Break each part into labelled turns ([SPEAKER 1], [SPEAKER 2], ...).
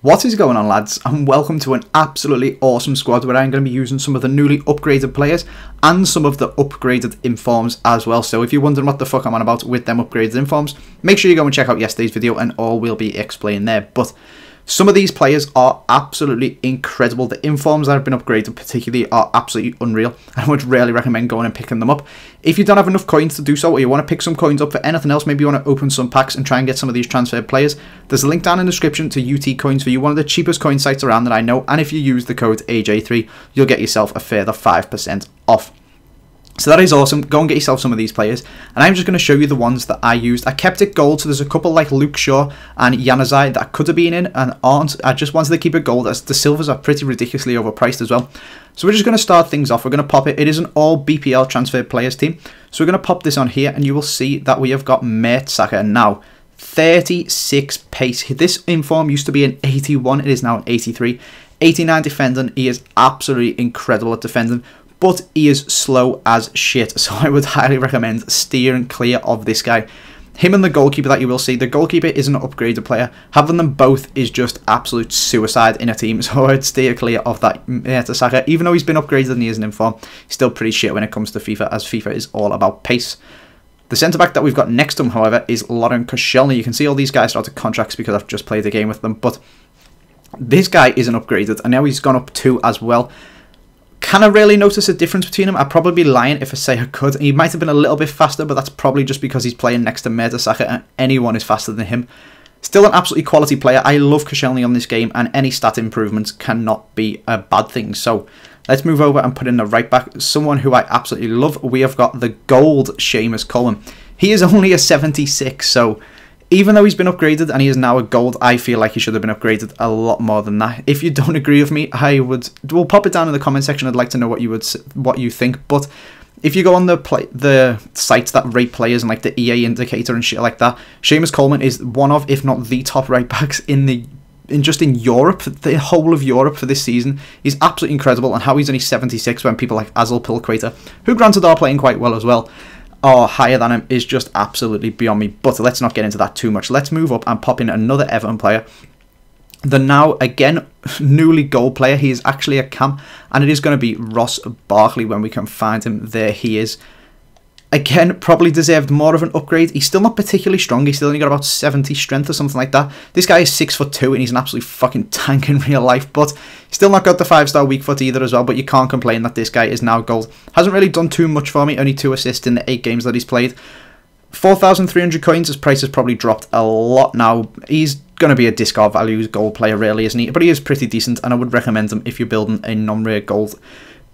[SPEAKER 1] What is going on, lads, and welcome to an absolutely awesome squad where I'm going to be using some of the newly upgraded players and some of the upgraded informs as well. So if you're wondering what the fuck I'm on about with them upgraded informs, make sure you go and check out yesterday's video and all will be explained there. But some of these players are absolutely incredible. The informs that have been upgraded particularly are absolutely unreal. I would really recommend going and picking them up. If you don't have enough coins to do so, or you want to pick some coins up for anything else, maybe you want to open some packs and try and get some of these transferred players, there's a link down in the description to UT Coins for you, one of the cheapest coin sites around that I know. And if you use the code AJ3, you'll get yourself a further 5% off. So that is awesome. Go and get yourself some of these players. And I'm just going to show you the ones that I used. I kept it gold, so there's a couple like Luke Shaw and Yanazai that could have been in and aren't. I just wanted to keep it gold as the silvers are pretty ridiculously overpriced as well. So we're just going to start things off. We're going to pop it. It is an all BPL transferred players team. So we're going to pop this on here and you will see that we have got RATED Saka now. 36 pace. This inform used to be an 81. It is now an 83. 89 defending. He is absolutely incredible at defending, but he is slow as shit, so I would highly recommend steering clear of this guy. Him and the goalkeeper that you will see, the goalkeeper is an upgraded player. Having them both is just absolute suicide in a team, so I'd steer clear of that RATED Saka. Even though he's been upgraded and he is an inform, he's still pretty shit when it comes to FIFA, as FIFA is all about pace. The centre-back that we've got next to him, however, is Lauren Koscielny. You can see all these guys are out of contracts because I've just played a game with them, but this guy isn't upgraded, and now he's gone up 2 as well. Can I really notice a difference between them? I'd probably be lying if I say I could. He might have been a little bit faster, but that's probably just because he's playing next to RATED Saka and anyone is faster than him. Still an absolutely quality player. I love Koscielny on this game and any stat improvements cannot be a bad thing. So let's move over and put in the right back. Someone who I absolutely love. We have got the gold Seamus Coleman. He is only a 76, so even though he's been upgraded and he is now a gold, I feel like he should have been upgraded a lot more than that. If you don't agree with me, we'll pop it down in the comment section. I'd like to know what you think. But if you go on the sites that rate players and like the EA indicator and shit like that, Seamus Coleman is one of, if not the top right backs in Europe, the whole of Europe for this season. He's absolutely incredible, and how he's only 76 when people like Azul Pilquater, who granted are playing quite well as well, or higher than him, is just absolutely beyond me. But let's not get into that too much. Let's move up and pop in another Everton player. The now, again, newly gold player. He is actually a cam, and it is going to be Ross Barkley when we can find him. There he is. Again, probably deserved more of an upgrade. He's still not particularly strong. He's still only got about 70 strength or something like that. This guy is 6'2" and he's an absolute fucking tank in real life, but still not got the 5-star weak foot either as well. But you can't complain that this guy is now gold. Hasn't really done too much for me. Only 2 assists in the 8 games that he's played. 4,300 coins. His price has probably dropped a lot now. He's going to be a discard value gold player really, isn't he? But he is pretty decent, and I would recommend him if you're building a non-rare gold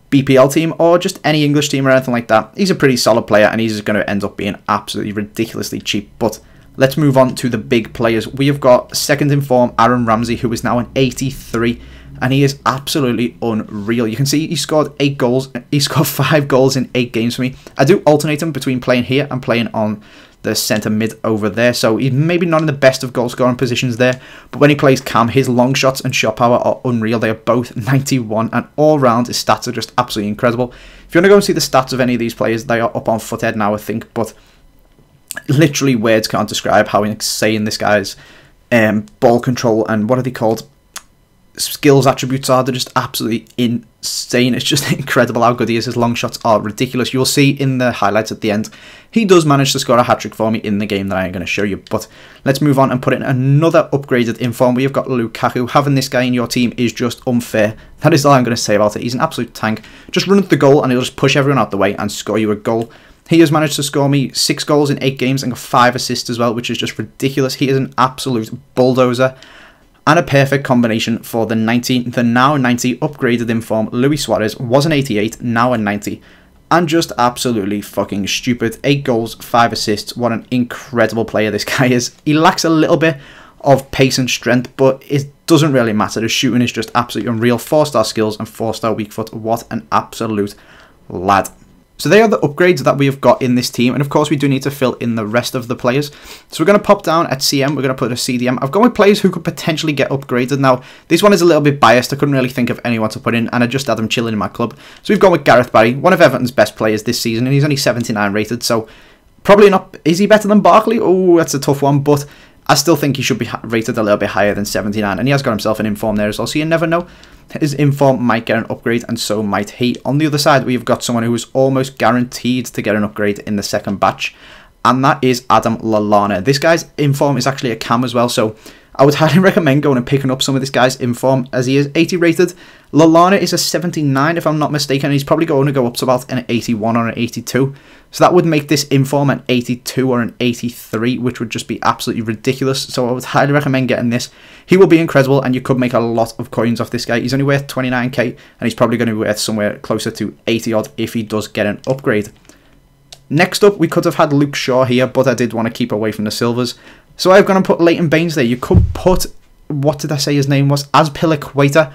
[SPEAKER 1] BPL team or just any English team or anything like that. He's a pretty solid player and he's going to end up being absolutely ridiculously cheap. But let's move on to the big players. We have got second in form Aaron Ramsey, who is now an 83, and he is absolutely unreal. You can see he scored 8 goals. He scored 5 goals in 8 games for me. I do alternate him between playing here and playing on the centre mid over there, so he's maybe not in the best of goal scoring positions there, but when he plays cam, his long shots and shot power are unreal. They are both 91, and all round his stats are just absolutely incredible. If you want to go and see the stats of any of these players, they are up on Foothead now, I think, but literally words can't describe how insane this guy's ball control and what are they called, skills attributes are. They're just absolutely insane. It's just incredible how good he is. His long shots are ridiculous. You'll see in the highlights at the end, he does manage to score a hat-trick for me in the game that I am going to show you. But let's move on and put in another upgraded inform. We have got Lukaku. Having this guy in your team is just unfair. That is all I'm going to say about it. He's an absolute tank. Just run at the goal and he'll just push everyone out the way and score you a goal. He has managed to score me 6 goals in 8 games and got 5 assists as well, which is just ridiculous. He is an absolute bulldozer. And a perfect combination for the now 90 upgraded inform Luis Suarez. Was an 88, now a 90. And just absolutely fucking stupid. 8 goals, 5 assists. What an incredible player this guy is. He lacks a little bit of pace and strength, but it doesn't really matter. The shooting is just absolutely unreal. 4-star skills and 4-star weak foot. What an absolute lad. So they are the upgrades that we have got in this team, and of course we do need to fill in the rest of the players. So we're going to pop down at CM, we're going to put a CDM. I've gone with players who could potentially get upgraded. Now, this one is a little bit biased, I couldn't really think of anyone to put in, and I just had them chilling in my club. So we've gone with Gareth Barry, one of Everton's best players this season, and he's only 79 rated, so probably not. Is he better than Barkley? Oh, that's a tough one, but I still think he should be rated a little bit higher than 79, and he has got himself an inform there as well, so you never know. His inform might get an upgrade, and so might he. On the other side, we've got someone who is almost guaranteed to get an upgrade in the second batch, and that is Adam Lallana. This guy's inform is actually a cam as well, so I would highly recommend going and picking up some of this guy's inform, as he is 80 rated. Lallana is a 79 if I'm not mistaken, and he's probably going to go up to about an 81 or an 82. So that would make this inform an 82 or an 83, which would just be absolutely ridiculous. So I would highly recommend getting this. He will be incredible, and you could make a lot of coins off this guy. He's only worth 29k, and he's probably going to be worth somewhere closer to 80 odd if he does get an upgrade. Next up, we could have had Luke Shaw here, but I did want to keep away from the silvers. So I've gone and put Leighton Baines there. You could put, what did I say his name was? Azpilicueta.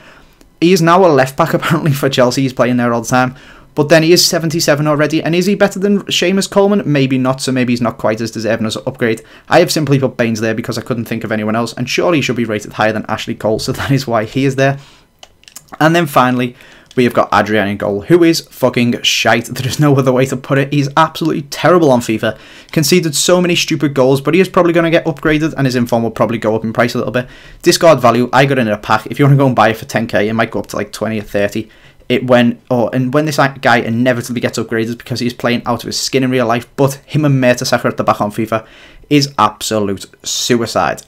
[SPEAKER 1] He is now a left back apparently for Chelsea. He's playing there all the time. But then he is 77 already. And is he better than Seamus Coleman? Maybe not. So maybe he's not quite as deserving as an upgrade. I have simply put Baines there because I couldn't think of anyone else. And surely he should be rated higher than Ashley Cole. So that is why he is there. And then finally, we have got Adrian in goal, who is fucking shite. There is no other way to put it. He's absolutely terrible on FIFA. Conceded so many stupid goals, but he is probably going to get upgraded, and his inform will probably go up in price a little bit. Discard value, I got it in a pack. If you want to go and buy it for 10k, it might go up to like 20 or 30. And when this guy inevitably gets upgraded because he's playing out of his skin in real life, but him and Mertesacker at the back on FIFA is absolute suicide.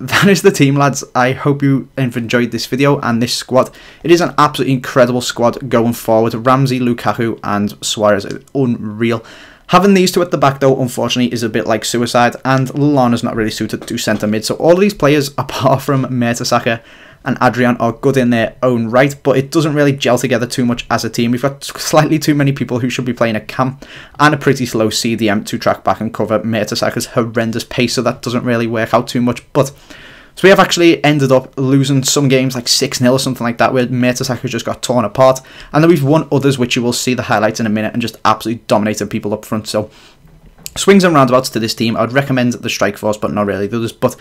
[SPEAKER 1] That is the team, lads. I hope you have enjoyed this video and this squad. It is an absolutely incredible squad going forward. Ramsey, Lukaku and Suarez are unreal. Having these two at the back, though, unfortunately, is a bit like suicide, and Lallana's not really suited to centre mid. So all of these players, apart from Mertesacker and Adrian, are good in their own right, but it doesn't really gel together too much as a team. We've got slightly too many people who should be playing a cam and a pretty slow CDM to track back and cover Mertesacker's horrendous pace, so that doesn't really work out too much. But so we have actually ended up losing some games like 6-0 or something like that, where Mertesacker just got torn apart, and then we've won others, which you will see the highlights in a minute, and just absolutely dominated people up front. So swings and roundabouts to this team. I would recommend the Strike Force, but not really the others. But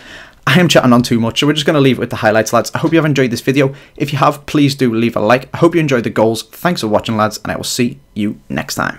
[SPEAKER 1] I am chatting on too much, so we're just going to leave it with the highlights, lads. I hope you have enjoyed this video. If you have, please do leave a like. I hope you enjoyed the goals. Thanks for watching, lads, and I will see you next time.